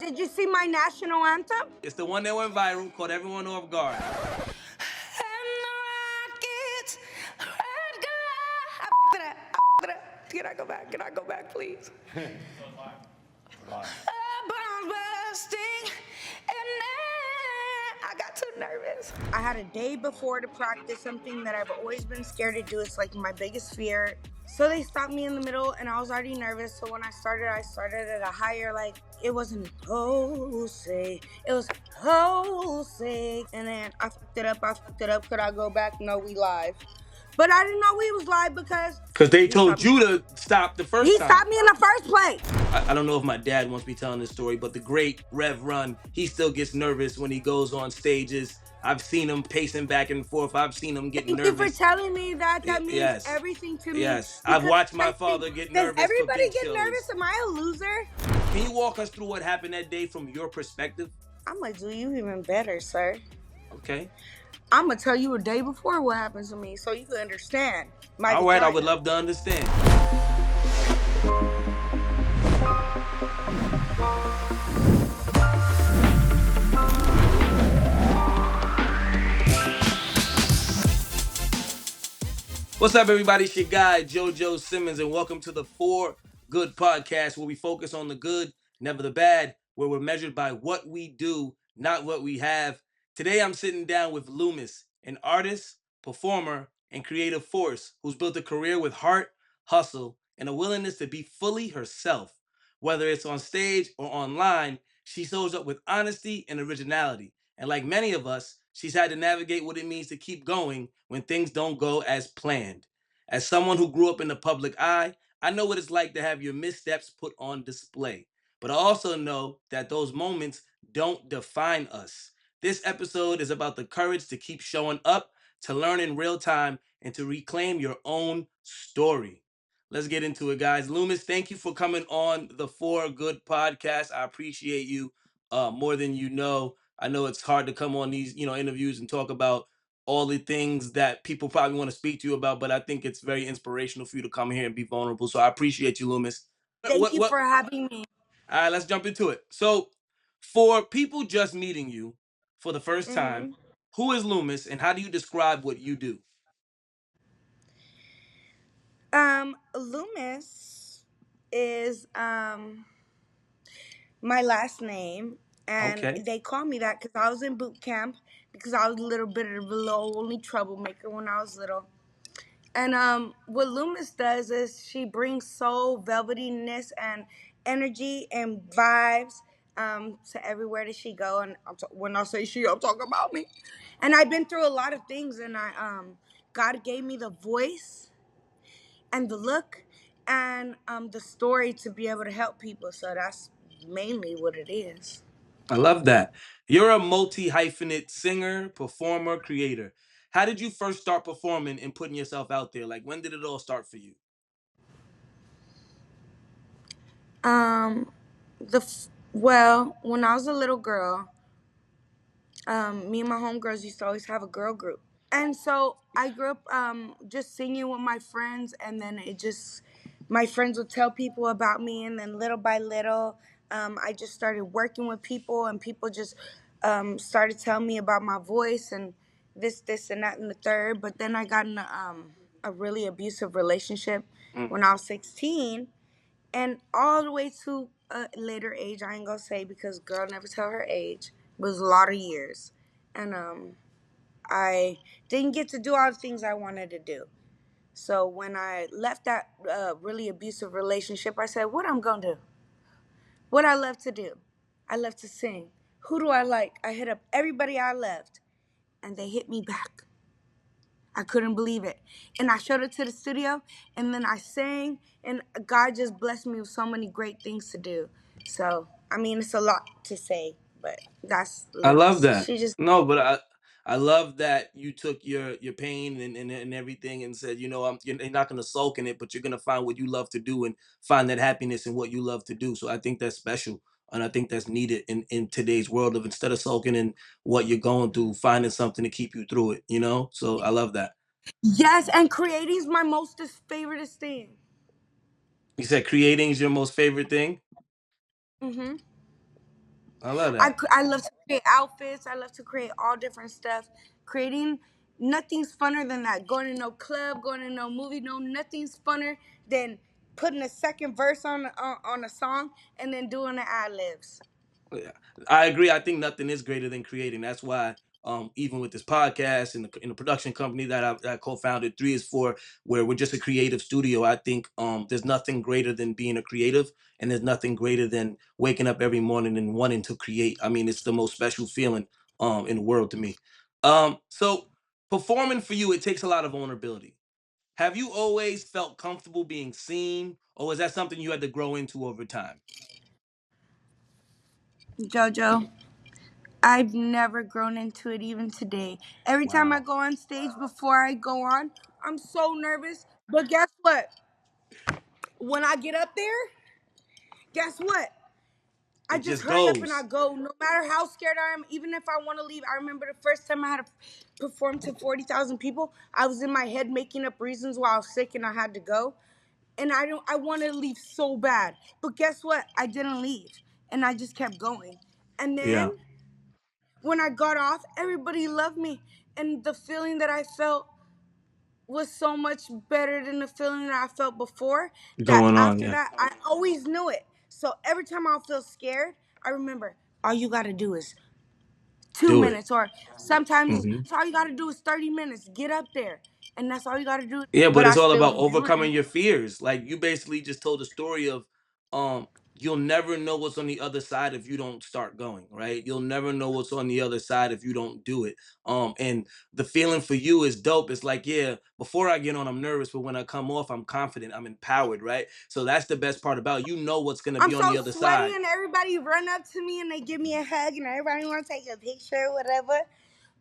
Did you see my national anthem? It's the one that went viral, caught everyone off guard. Can I go back? Can I go back, please? I got too nervous. I had a day before to practice something that I've always been scared to do. It's like my biggest fear. So they stopped me in the middle and I was already nervous. So when I started at a higher, like, it wasn't oh say, it was oh say. And then I fucked it up. Could I go back? No, we live. But I didn't know we was live because they told you to stop the first time. He stopped me in the first place. I don't know if my dad wants me telling this story, but the great Rev Run, he still gets nervous when he goes on stages. I've seen him pacing back and forth. I've seen him get nervous. Thank you for telling me that. That means everything to me. Yes, I've watched my father get nervous. Does everybody for big get shows. nervous? Am I a loser? Can you walk us through what happened that day from your perspective? I'm gonna do you even better, sir. Okay. I'm gonna tell you a day before what happens to me so you can understand. All right, I would love to understand. What's up, everybody? It's your guy, JoJo Simmons, and welcome to the For Good podcast, where we focus on the good, never the bad, where we're measured by what we do, not what we have. Today, I'm sitting down with Lumis, an artist, performer, and creative force who's built a career with heart, hustle, and a willingness to be fully herself. Whether it's on stage or online, she shows up with honesty and originality. And like many of us, she's had to navigate what it means to keep going when things don't go as planned. As someone who grew up in the public eye, I know what it's like to have your missteps put on display. But I also know that those moments don't define us. This episode is about the courage to keep showing up, to learn in real time, and to reclaim your own story. Let's get into it, guys. Lumis, thank you for coming on the For Good podcast. I appreciate you more than you know. I know it's hard to come on these, interviews and talk about all the things that people probably want to speak to you about, but I think it's very inspirational for you to come here and be vulnerable. So I appreciate you, Lumis. Thank you for having me. All right, let's jump into it. So for people just meeting you for the first time, who is Lumis and how do you describe what you do? Loomis is my last name, and they call me that because I was in boot camp because I was a little bit of a lonely troublemaker when I was little. And what Lumis does is she brings soul, velvetiness, and energy and vibes to everywhere that she go. And when I say she, I'm talking about me. And I've been through a lot of things, and God gave me the voice and the look and the story to be able to help people. So that's mainly what it is. I love that. You're a multi-hyphenate singer, performer, creator. How did you first start performing and putting yourself out there? Like, when did it all start for you? Well, when I was a little girl, me and my homegirls used to always have a girl group. And so I grew up just singing with my friends, and then my friends would tell people about me, and then little by little, I just started working with people, and people just started telling me about my voice and this, and that, and the third. But then I got in a really abusive relationship when I was 16, and all the way to a later age. I ain't gonna say because girl never tell her age. It was a lot of years, and I didn't get to do all the things I wanted to do. So when I left that really abusive relationship, I said, what I'm going to do? What I love to do? I love to sing. Who do I like? I hit up everybody I loved, and they hit me back. I couldn't believe it. And I showed it to the studio, and then I sang, and God just blessed me with so many great things to do. So, I mean, it's a lot to say, but that's Lumis. I love that. I love that you took your pain and everything and said, you're not going to sulk in it, but you're going to find what you love to do and find that happiness in what you love to do. So I think that's special. And I think that's needed in today's world of instead of sulking in what you're going through, finding something to keep you through it, So I love that. Yes, and creating is my most favorite thing. You said creating is your most favorite thing? Mm-hmm. I love that. I love to create outfits. I love to create all different stuff. Creating nothing's funner than that. Going to no club, going to no movie, no nothing's funner than putting a second verse on a song and then doing the ad libs. Yeah, I agree. I think nothing is greater than creating. That's why, even with this podcast and the production company that I co-founded, 3 is 4, where we're just a creative studio. I think there's nothing greater than being a creative, and there's nothing greater than waking up every morning and wanting to create. I mean, it's the most special feeling in the world to me. So performing for you, it takes a lot of vulnerability. Have you always felt comfortable being seen, or was that something you had to grow into over time? JoJo, I've never grown into it even today. Every time I Wow. go on stage before I go on, I'm so nervous. But guess what? When I get up there, guess what? I It just just hurry up and I goes. go. No matter how scared I am, even if I want to leave. I remember the first time I had to perform to 40,000 people. I was in my head making up reasons why I was sick and I had to go. And I wanted to leave so bad. But guess what? I didn't leave. And I just kept going. And Yeah. then when I got off, everybody loved me. And the feeling that I felt was so much better than the feeling that I felt before. That Going on, after yeah. that, I always knew it. So every time I feel scared, I remember all you got to do is two Do it. minutes, or sometimes Hmm. all you got to do is 30 minutes. Get up there. And that's all you got to do. Yeah, But but I it's all still about be doing overcoming it. your fears. Like you basically just told the story of you'll never know what's on the other side if you don't start going, right? You'll never know what's on the other side if you don't do it. And the feeling for you is dope. It's like, yeah, before I get on, I'm nervous, but when I come off, I'm confident, I'm empowered, right? So that's the best part about it. You know what's gonna I'm be on so the other sweaty, side. and everybody run up to me and they give me a hug, and everybody want to take a picture, whatever.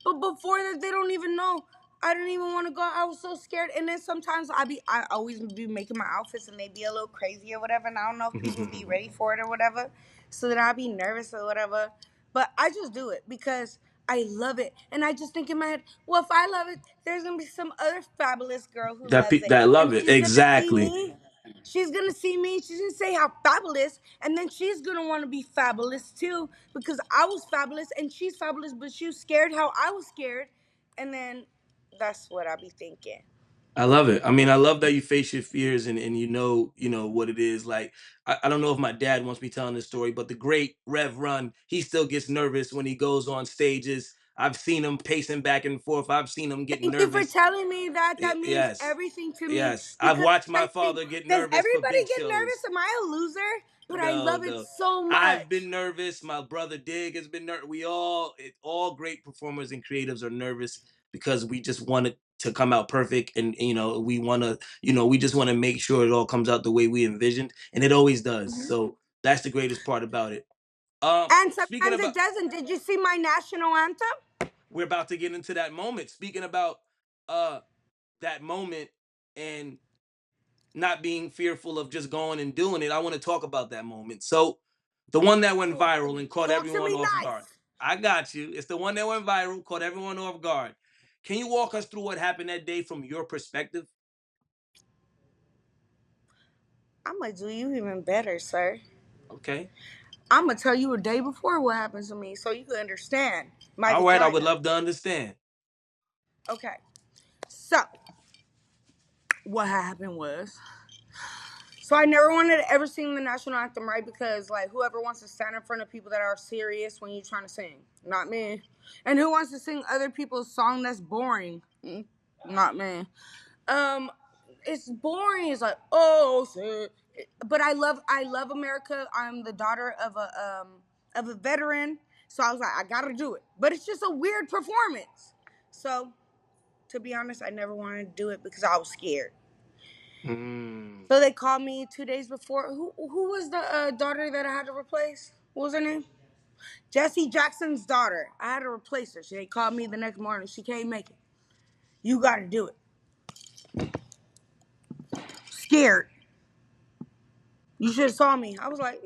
But before that, they don't even know. I didn't even want to go. I was so scared. And then sometimes I always be making my outfits and they be a little crazy or whatever. And I don't know if people be ready for it or whatever. So then I'll be nervous or whatever. But I just do it because I love it. And I just think in my head, well, if I love it, there's going to be some other fabulous girl who loves it. That love And it. she's going to see Exactly. me. She's going to see me. She's going to say how fabulous. And then she's going to want to be fabulous too because I was fabulous and she's fabulous, but she was scared how I was scared. And then that's what I be thinking. I love it. I mean, I love that you face your fears and you know what it is. Like, I don't know if my dad wants me telling this story, but the great Rev Run, he still gets nervous when he goes on stages. I've seen him pacing back and forth. I've seen him get Thank you for nervous. telling me that. That means Yes, everything to me yes. I've because watched my I think, father get does nervous for everybody big get nervous? shows. Am I a loser? But I No, love it no. so I've much. been nervous. My brother Dig has been nervous. All great performers and creatives are nervous because we just want it to come out perfect, and we want to, we just want to make sure it all comes out the way we envisioned, and it always does. Mhm. So that's the greatest part about it. And Speaking sometimes about, it doesn't. Did you see my national anthem? we're about to get into that moment. Speaking about uh that moment and not being fearful of just going and doing it. I want to talk about that moment. So, the one that went viral and caught Talk to everyone me off nice. guard. I got you. It's the one that went viral, caught everyone off guard. Can you walk us through what happened that day from your perspective? I'm gonna do you even better, sir. Okay. I'm gonna tell you a day before what happened to me so you can understand my All right. I would vagina. love to understand. Okay. So what happened was, so I never wanted to ever sing the national anthem, right? Because like whoever wants to stand in front of people that are serious when you're trying to sing, not me. And who wants to sing other people's song that's boring? Not me. Um, it's boring. It's like but I love America. I'm the daughter of a veteran, so I was like I gotta do it. But it's just a weird performance. So to be honest, I never wanted to do it because I was scared. Mm. So they called me 2 days before. Who was the daughter that I had to replace? What was her name? Jesse Jackson's daughter. I had to replace her. So they called me the next morning. She can't make it. You got to do it. Scared. You should have saw me. I was like,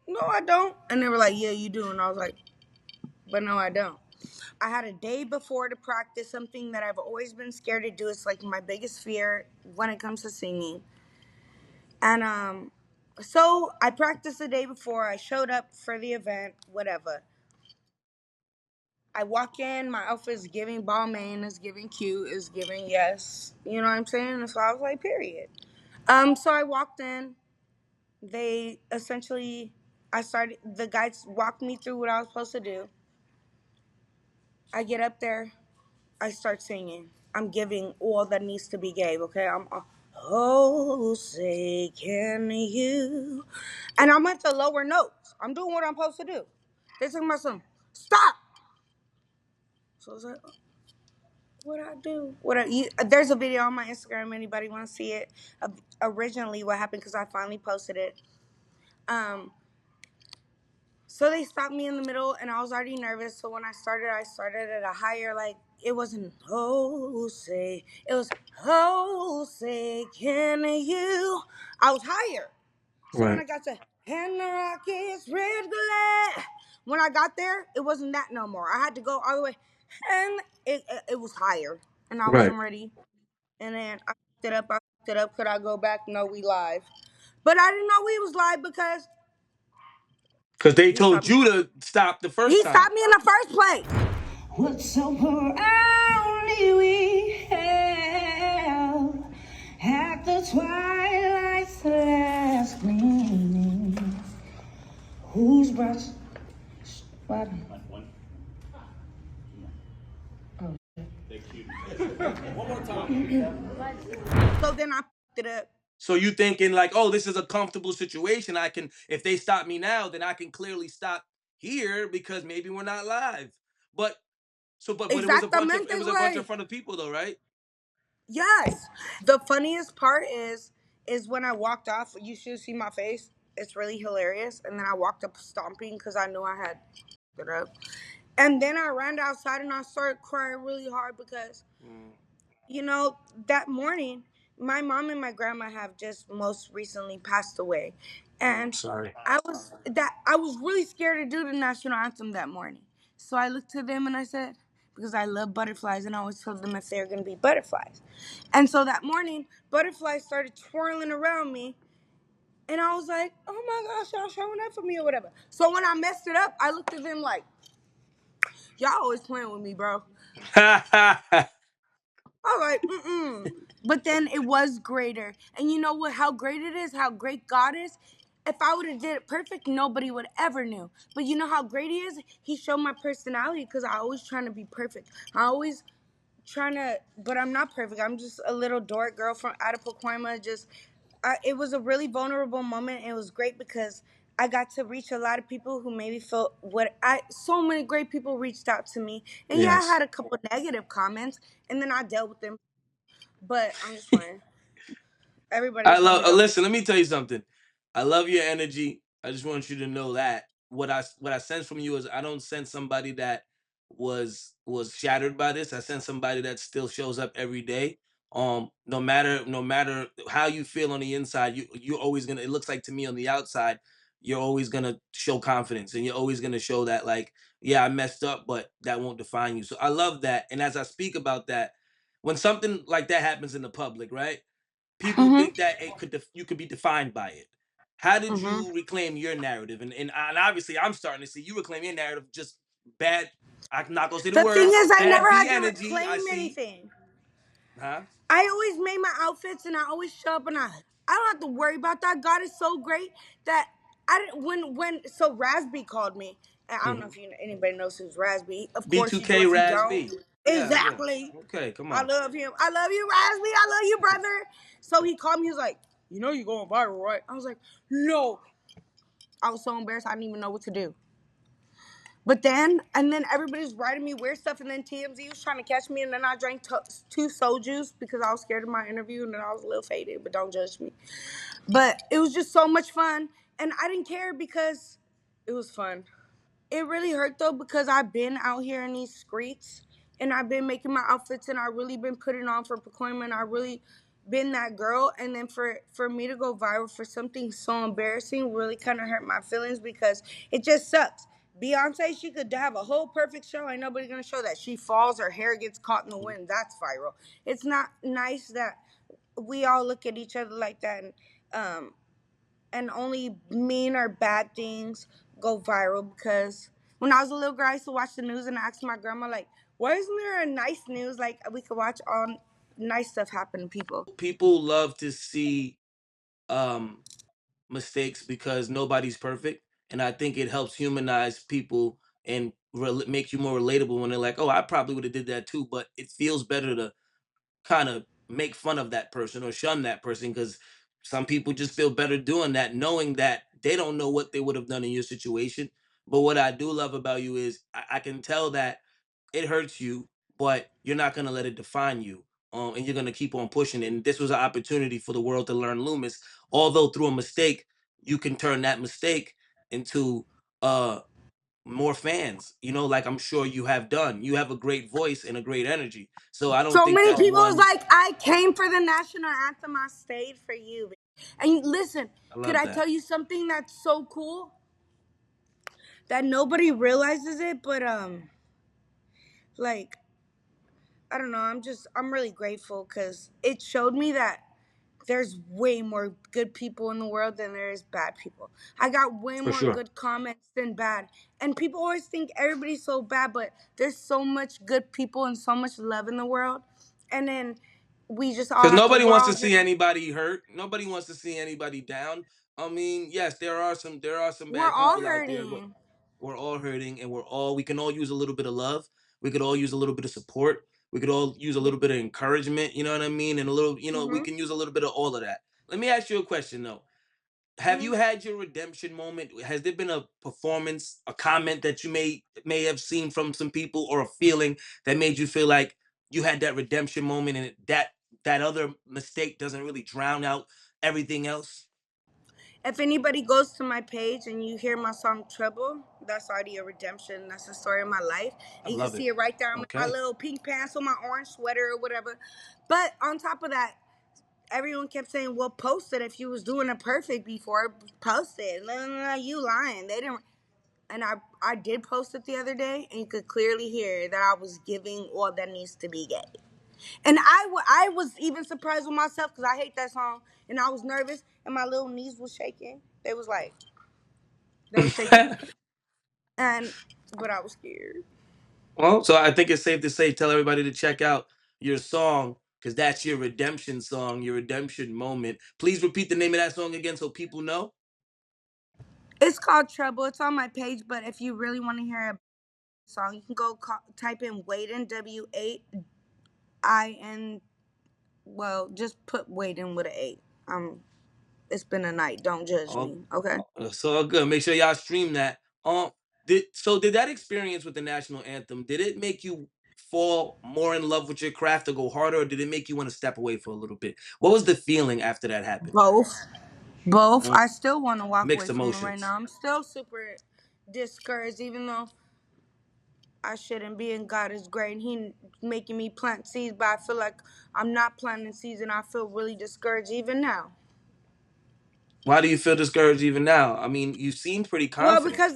no, no, I don't. And they were like, yeah, you do. And I was like, but no, I don't. I had a day before to practice something that I've always been scared to do. It's like my biggest fear when it comes to singing. And So I practiced the day before. I showed up for the event, whatever. I walk in, my outfit is giving ball main, is giving cute, is giving yes. You know what I'm saying? And so I was like, period. So I walked in. They essentially, the guides walked me through what I was supposed to do. I get up there, I start singing. I'm giving all that needs to be gave, okay? Oh, say, can you? And I'm at the lower notes. I'm doing what I'm supposed to do. They talking about some, stop. So I was like, what I do? There's a video on my Instagram. Anybody want to see it? Originally, what happened, because I finally posted it. Um, So they stopped me in the middle, and I was already nervous. So when I started at a higher, like, it wasn't, oh, say, it was, oh, say, can you? I was higher. So when Right. I got to, and the Rockets, red glare, when I got there, it wasn't that no more. I had to go all the way, and it was higher, and I Right. wasn't ready. And then I picked it up. Could I go back? No, we live. But I didn't know we was live because Because they he stopped told me. you to stop the first He time. stopped me in the first place. What's so proudly we hailed at the twilight's last gleaming, whose breath, what? Oh. So then I picked it up. So you thinking like, oh, this is a comfortable situation. I can, if they stop me now, then I can clearly stop here because maybe we're not live. But but it Exactamente, was a bunch of güey. front of people though, right? Yes. The funniest part is when I walked off. You should see my face. It's really hilarious. And then I walked up stomping because I knew I had it up. And then I ran outside and I started crying really hard because, Mm, that morning, my mom and my grandma have just most recently passed away. I'm And sorry. I was really scared to do the national anthem that morning. So I looked to them and I said, because I love butterflies and I always told them if they're gonna be butterflies. And so that morning, butterflies started twirling around me. And I was like, oh my gosh, y'all showing up for me or whatever. So when I messed it up, I looked at them like, y'all always playing with me, bro. I was like, mm-mm. But then it was greater. And you know what? How great it is, how great God is. If I would have did it perfect, nobody would ever knew. But you know how great he is? He showed my personality because I always trying to be perfect. I always trying to, but I'm not perfect. I'm just a little dork girl from out of Pacoima. It was a really vulnerable moment. It was great because I got to reach a lot of people who maybe felt so many great people reached out to me. And yeah, I Yes. had a couple negative comments and then I dealt with them. But I'm just playing. Everybody I told love. me don't. Listen, let me tell you something. I love your energy. I just want you to know that what I sense from you is I don't sense somebody that was shattered by this. I sense somebody that still shows up every day. No matter how you feel on the inside, you're always gonna. It looks like to me on the outside, you're always gonna show confidence, and you're always gonna show that like, yeah, I messed up, but that won't define you. So I love that. And as I speak about that, when something like that happens in the public, right? People Mhm. think that you could be defined by it. How did Mhm. you reclaim your narrative? And obviously, I'm starting to see you reclaim your narrative. Just bad. I'm not gonna say the The thing word is, I bad never B had to energy. I reclaim see, anything. huh? I always made my outfits, and I always show up, and I don't have to worry about that. God is so great that I didn't so Rasby called me. And I don't know Mm-hmm. if anybody knows who's Rasby. Of course you do. B2K If you Raz don't, B. Yeah, yeah. exactly. Okay, come I on. love him. I love you, Rasby. I love you, brother. So he called me. He was like, "You know you're going viral, right?" I was like, "No." I was so embarrassed. I didn't even know what to do. And then everybody's writing me weird stuff, and then TMZ was trying to catch me, and then I drank two soju's because I was scared of my interview, and then I was a little faded, but don't judge me. But it was just so much fun, and I didn't care because it was fun. It really hurt though because I've been out here in these streets and I've been making my outfits and I really been putting on for Pacoima and I really been that girl, and then for me to go viral for something so embarrassing really kind of hurt my feelings because it just sucks. Beyonce, she could have a whole perfect show. Ain't nobody gonna show that. She falls, her hair gets caught in the wind. That's viral. It's not nice that we all look at each other like that. And and only mean or bad things go viral. Because when I was a little girl, I used to watch the news and ask my grandma, like, why isn't there a nice news? Like, we could watch all nice stuff happen to people. People love to see um mistakes because nobody's perfect, and I think it helps humanize people and make you more relatable when they're like, oh, I probably would have did that too, but it feels better to kind of make fun of that person or shun that person because some people just feel better doing that, knowing that they don't know what they would have done in your situation. But what I do love about you is I can tell that it hurts you, but you're not gonna let it define you. And you're gonna keep on pushing. And this was an opportunity for the world to learn Loomis. Although through a mistake, you can turn that mistake into more fans. You know, like I'm sure you have done. You have a great voice and a great energy. So I don't So think many that people was one. like, I came for the national anthem. I stayed for you. And listen, I could love I that tell you something that's so cool that nobody realizes it? But like, I don't know. I'm really grateful because it showed me that there's way more good people in the world than there is bad people. I got way for more sure. good comments than bad. And people always think everybody's so bad, but there's so much good people and so much love in the world. And then we just all Because have to, nobody we're wants to all here. see anybody hurt. Nobody wants to see anybody down. I mean, yes, there are some We're bad all people out there, but hurting. we're all hurting, and we can all use a little bit of love. We could all use a little bit of support. We could all use a little bit of encouragement. You know what I mean? And a little, we Mm-hmm. can use a little bit of all of that. Let me ask you a question though. Have Mm-hmm. you had your redemption moment? Has there been a performance, a comment that you may have seen from some people, or a feeling that made you feel like you had that redemption moment, and that other mistake doesn't really drown out everything else? If anybody goes to my page and you hear my song Trouble, that's already a redemption. That's the story of my life. I And you can love see it. it right there in my Okay. little pink pants with my orange sweater or whatever. But on top of that, everyone kept saying, well, post it if you was doing it perfect before. Post it. No, no, no, you lying. They didn't. And I did post it the other day, and you could clearly hear that I was giving all that needs to be gave. And I was even surprised with myself because I hate that song. And I was nervous, and my little knees was shaking. They were shaking. And, but I was scared. Well, so I think it's safe to say, tell everybody to check out your song because that's your redemption song, your redemption moment. Please repeat the name of that song again so people know. It's called Trouble. It's on my page, but if you really want to hear a song, you can type in Waden, WAIN. Well, just put Waden with an 8. It's been a night. Don't judge Oh, me, okay? it's all good. Make sure y'all stream that. Did that experience with the national anthem, did it make you fall more in love with your craft to go harder, or did it make you want to step away for a little bit? What was the feeling after that happened? Both. Both. Mm, I still want to walk away mixed from it right emotions. now. I'm still super discouraged, even though I shouldn't be. And God is great. And He making me plant seeds, but I feel like I'm not planting seeds, and I feel really discouraged even now. Why do you feel discouraged even now? I mean, you seem pretty Well, confident. because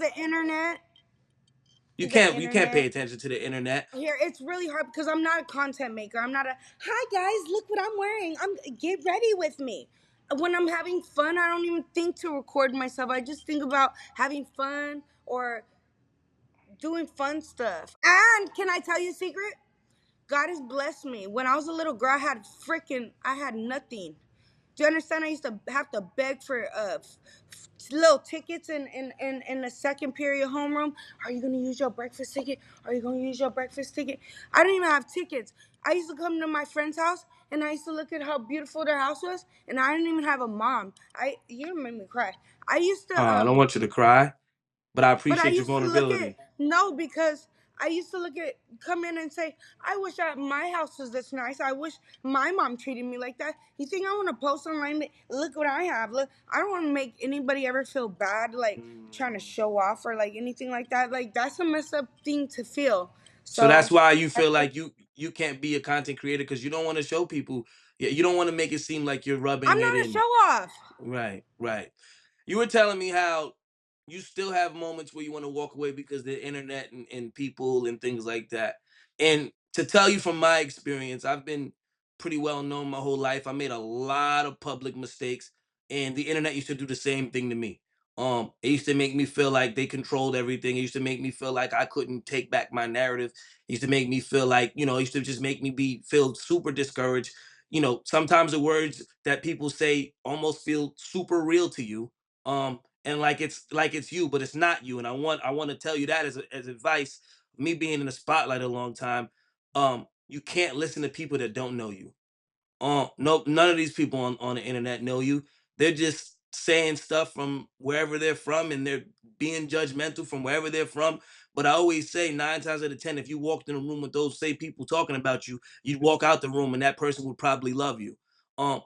You the can't pay internet attention to the internet. here, it's really hard because I'm not a content maker. I'm not a, hi guys, look what I'm wearing. Get ready with me. When I'm having fun, I don't even think to record myself. I just think about having fun or doing fun stuff. And can I tell you a secret? God has blessed me. When I was a little girl, I had nothing. Do you understand? I used to have to beg for little tickets in the second period homeroom. Are you going to use your breakfast ticket? Are you going to use your breakfast ticket? I didn't even have tickets. I used to come to my friend's house, and I used to look at how beautiful their house was, and I didn't even have a mom. You made me cry. I used to I don't want you to cry, but I but I appreciate your used to look at vulnerability. no, because I used to look at come in and say, I wish that my house was this nice. I wish my mom treated me like that. You think I want to post online? Look what I have. Look, I don't want to make anybody ever feel bad, like trying to Mm. show off or like anything like that. Like that's a messed up thing to feel. So that's So why you feel like you can't be a content creator because you don't want to show people. Yeah, you don't want to make it seem like you're I'm rubbing it not a show in. off. Right, right. You were telling me how you still have moments where you want to walk away because the internet and people and things like that. And to tell you from my experience, I've been pretty well known my whole life. I made a lot of public mistakes. and the internet used to do the same thing to me. It used to make me feel like they controlled everything. It used to make me feel like I couldn't take back my narrative. It used to make me feel like, it used to just make me be feel super discouraged. Sometimes the words that people say almost feel super real to you. And like it's you, but it's not you. And I want to tell you that as advice, me being in the spotlight a long time. You can't listen to people that don't know you. Nope, none of these people on the internet know you. They're just saying stuff from wherever they're from, and they're being judgmental from wherever they're from. But I always say 9 times out of 10, if you walked in a room with those same people talking about you, you'd walk out the room and that person would probably love you.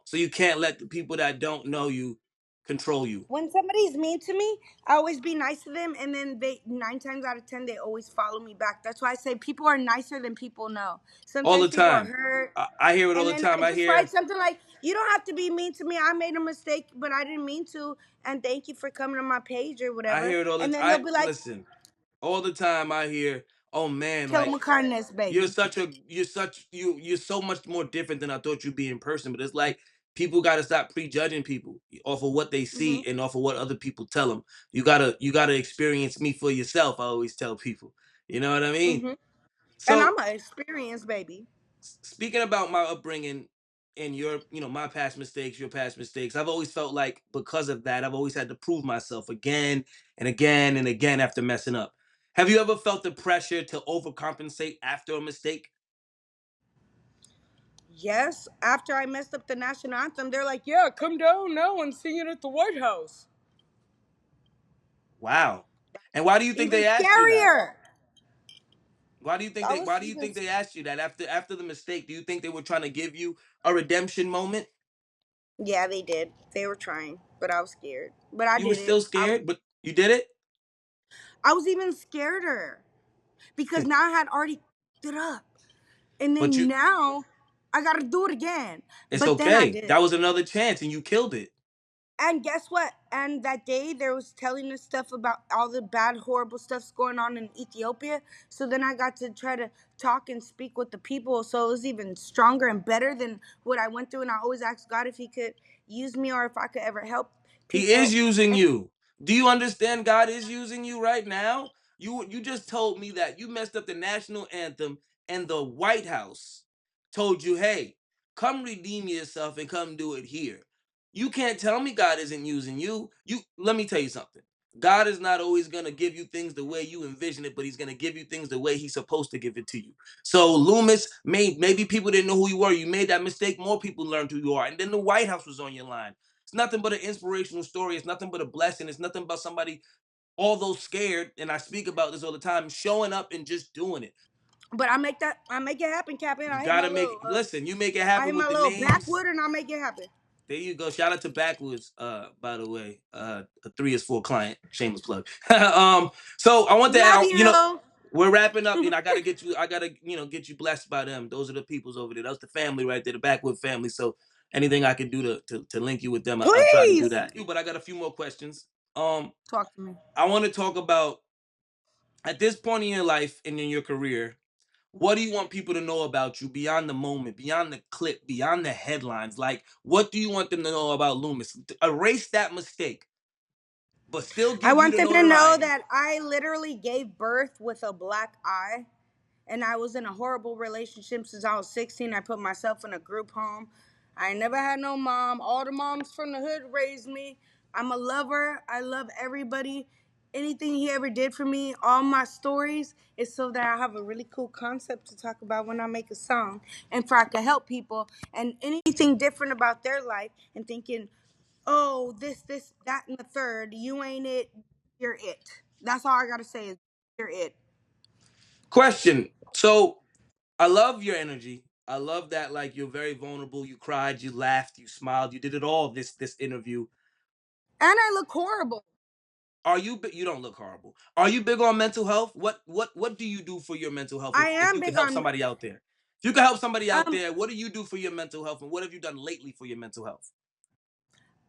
So you can't let the people that don't know you control you When somebody's mean to me, I always be nice to them, and then they 9 times out of 10 they always follow me back. That's why I say people are nicer than people know. all Sometimes the people are time. hurt, I hear it all and the then time. I I just write hear something like, "You don't have to be mean to me. I made a mistake, but I didn't mean to, and thank you for coming to my page or I whatever." hear it all the And time. then they'll I be like, listen all the time. I hear, oh man, "Kill like my kindness, you're baby." such a you're such you're so much more different than I thought you'd be in person. But it's like people got to stop prejudging people off of what they Mhm. see and off of what other people tell them. You gotta experience me for yourself. I always tell people. You know what I mean? Mhm. And So I'm an experienced baby. speaking about my upbringing and my past mistakes, your past mistakes, I've always felt like because of that, I've always had to prove myself again and again and again after messing up. Have you ever felt the pressure to overcompensate after a mistake? Yes, after I messed up the national anthem, they're like, "Yeah, come down now and sing it at the White House." Wow. And why do you think Even they asked you that? scarier. Why do you think That they was why do you even think they asked you that after the mistake? Do you think they were trying to give you a redemption moment? Yeah, they did. They were trying, but I was scared. But I You were did it. still scared, but you did it? I was even scareder because now I had already stood up, and But then now I gotta do it again. it's But then I okay. did. That was another chance and you killed it. And guess what? And that day there was telling us stuff about all the bad, horrible stuff's going on in Ethiopia. So then I got to try to talk and speak with the people. So it was even stronger and better than what I went through. And I always asked God if He could use me or if I could ever help He is people. using And you. Do you understand God is using you right now? You just told me that you messed up the national anthem and the White House told you, "Hey, come redeem yourself and come do it here." You can't tell me God isn't using you. You let me tell you something. God is not always going to give you things the way you envision it, but he's going to give you things the way he's supposed to give it to you. So Loomis maybe people didn't know who you were. You made that mistake, more people learned who you are. And then the White House was on your line. It's nothing but an inspirational story. It's nothing but a blessing. It's nothing but somebody, although scared, and I speak about this all the time, showing up and just doing it. but I make it happen, Captain. You gotta listen, you make it I hit happen with my the little names. backwood and I make it happen. There you go. Shout out to Backwoods, by the way. A 3 is 4 client. Shameless plug. So I want to Love add, you. we're wrapping up. I gotta get you blessed by them. Those are the peoples over there. That's the family right there, the Backwood family. So anything I can do to link you with them, I'll try to do Please that. But I got a few more questions. Um, talk to me. I want to talk about at this point in your life and in your career, what do you want people to know about you beyond the moment, beyond the clip, beyond the headlines? Like, what do you want them to know about Loomis? Erase that mistake, but still I give you want the them to know notoriety. that I literally gave birth with a black eye, and I was in a horrible relationship since I was 16. I put myself in a group home. I never had no mom. All the moms from the hood raised me. I'm a lover. I love everybody. Anything he ever did for me, all my stories, is so that I have a really cool concept to talk about when I make a song, and for I can help people and anything different about their life and thinking, oh, this, that, and the third. You ain't it. You're it. That's all I gotta say is you're it. Question. So I love your energy. I love that like you're very vulnerable. You cried, you laughed, you smiled, you did it all this interview. And I look horrible. You don't look horrible. Are you big on mental health? What do you do for your mental health I if am you could big help on somebody out there? If you could help somebody out um there, what do you do for your mental health and what have you done lately for your mental health?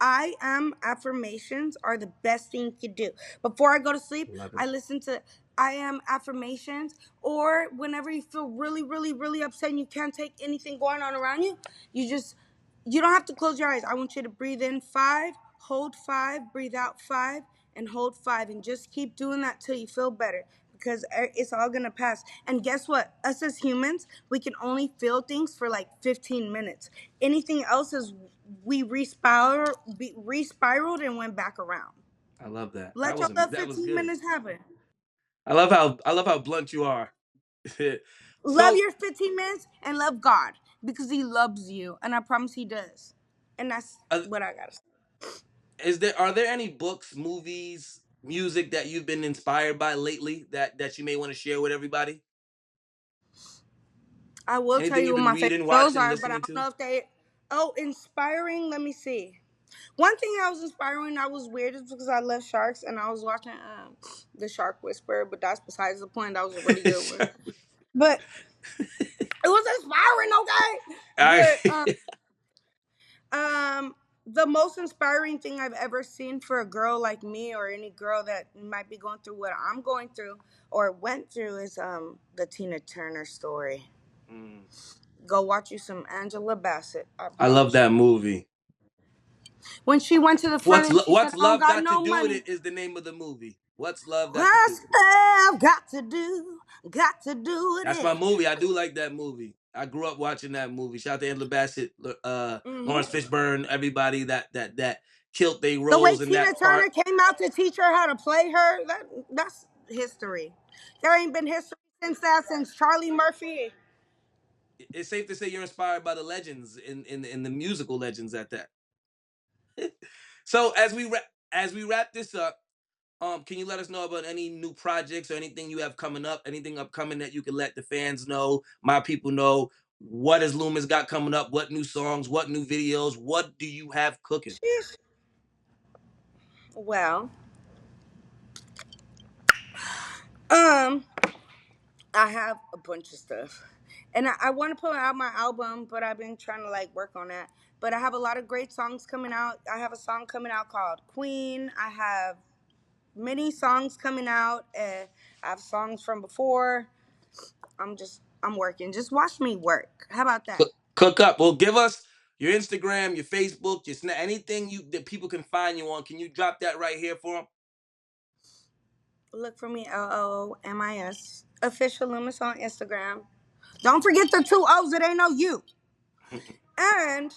I am affirmations are the best thing you can do. Before I go to sleep, Love it. I listen to I am affirmations, or whenever you feel really, really, really upset and you can't take anything going on around you, you don't have to close your eyes. I want you to breathe in 5, hold 5, breathe out 5, and hold 5, and just keep doing that till you feel better, because it's all gonna pass. And guess what? Us as humans, we can only feel things for like 15 minutes. Anything else is we respiraled and went back around. I love that. Let your little That was 15 good. minutes happen. I love how blunt you are. Love So your 15 minutes and love God, because He loves you, and I promise He does. And that's uh, what I gotta say. is there are there any books, movies, music that you've been inspired by lately that you may want to share with everybody? I will tell Anything you you've what been my favorite reading, shows watching, are, but I listening don't to? know if they. Oh, inspiring. Let me see. One thing I was inspiring, I was weird, is because I love sharks, and I was watching the Shark Whisperer, but that's besides the point. That was a really good one, but it was inspiring, okay. I But um, the most inspiring thing I've ever seen for a girl like me, or any girl that might be going through what I'm going through or went through, is the Tina Turner story. Mm. Go watch you some Angela Bassett. I I love promise you. that movie. When she went to the front and she said, What's "I don't love got got to no do with money." it is the name of the movie. What's love got to do? What's love got to do? Got to do with That's my it. movie. I do like that movie. I grew up watching that movie. Shout out to Angela Bassett, Lawrence Hmm. Fishburne, everybody that killed their The way roles in Tina that part. Turner came out to teach her how to play her, that's history. There ain't been history since that, since Charlie Murphy. It's safe to say you're inspired by the legends in the musical legends at that. So as we wrap this up, can you let us know about any new projects or anything you have coming up, anything upcoming that you can let the fans know, my people know? What has Loomis got coming up? What new songs? What new videos? What do you have cooking? Sheesh. Well, um, I have a bunch of stuff. And I want to put out my album, but I've been trying to like work on that. But I have a lot of great songs coming out. I have a song coming out called Queen. I have many songs coming out. I have songs from before. I'm working. Just watch me work. How about that? Cook up. Well, give us your Instagram, your Facebook, your anything you that people can find you on. Can you drop that right here for Look for me, LOMIS. Official Lumis on Instagram. Don't forget the two O's. It ain't no U. them? And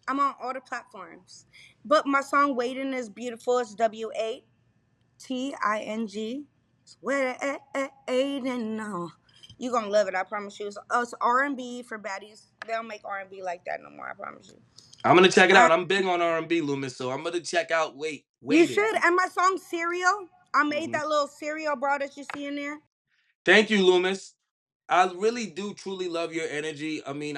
I'm on all the platforms. But my song Waiting is beautiful. It's WATING. It's waiting. No. You gonna love it, I promise you. It's R&B for baddies. They don't make R&B like that no more, I promise you. I'm gonna check it And out. I'm big on R&B, Loomis, so I'm gonna check out you Waiting. should. And my song Cereal. I made Mhm. that little cereal bra that you see in there. Thank you, Loomis. I really do truly love your energy. I mean,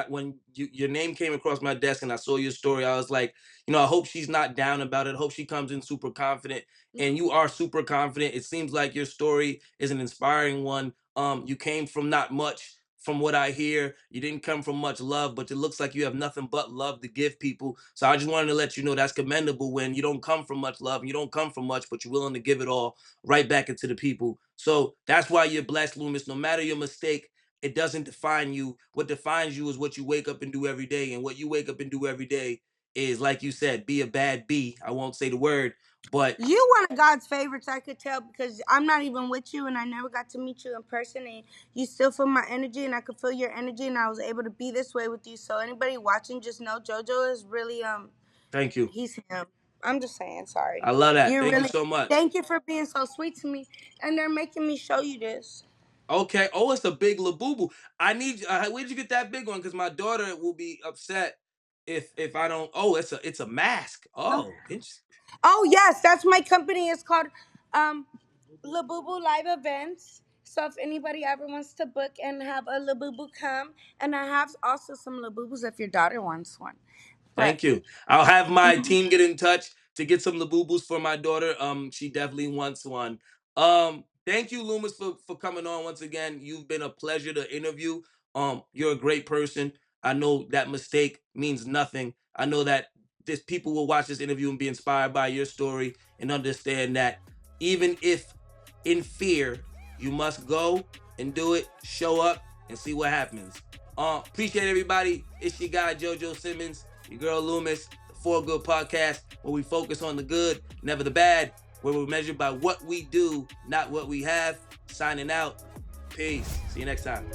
when your name came across my desk and I saw your story, I was like, I hope she's not down about it. I hope she comes in super confident. And you are super confident. It seems like your story is an inspiring one. You came from not much. From what I hear, you didn't come from much love, but it looks like you have nothing but love to give people. So I just wanted to let you know that's commendable when you don't come from much love and you don't come from much, but you're willing to give it all right back into the people. So that's why you're blessed, Loomis. No matter your mistake, it doesn't define you. What defines you is what you wake up and do every day. And what you wake up and do every day is, like you said, be a bad bee. I won't say the word, but You one of God's favorites, I could tell, because I'm not even with you, and I never got to meet you in person. And you still feel my energy, and I could feel your energy, and I was able to be this way with you. So anybody watching, just know JoJo is really thank you. he's him. I'm just saying, sorry. I love that. You're Thank you really so much. thank you for being so sweet to me, and they're making me show you this. Okay. Oh, it's a big labubu. I need. Where'd you get that big one? Because my daughter will be upset if I don't. Oh, it's a mask. Oh, interesting. Oh yes, that's my company. It's called um Labubu Live Events. So if anybody ever wants to book and have a Labubu come, and I have also some Labubus if your daughter wants one. But Thank you. I'll have my mhm. team get in touch to get some Labubus for my daughter. She definitely wants one. Thank you, Loomis, for coming on once again. You've been a pleasure to interview. You're a great person. I know that mistake means nothing. I know that this people will watch this interview and be inspired by your story and understand that even if in fear, you must go and do it, show up and see what happens. Appreciate everybody. It's your guy JoJo Simmons, your girl Loomis, the For Good podcast, where we focus on the good, never the bad, where we're measured by what we do, not what we have. Signing out. Peace. See you next time.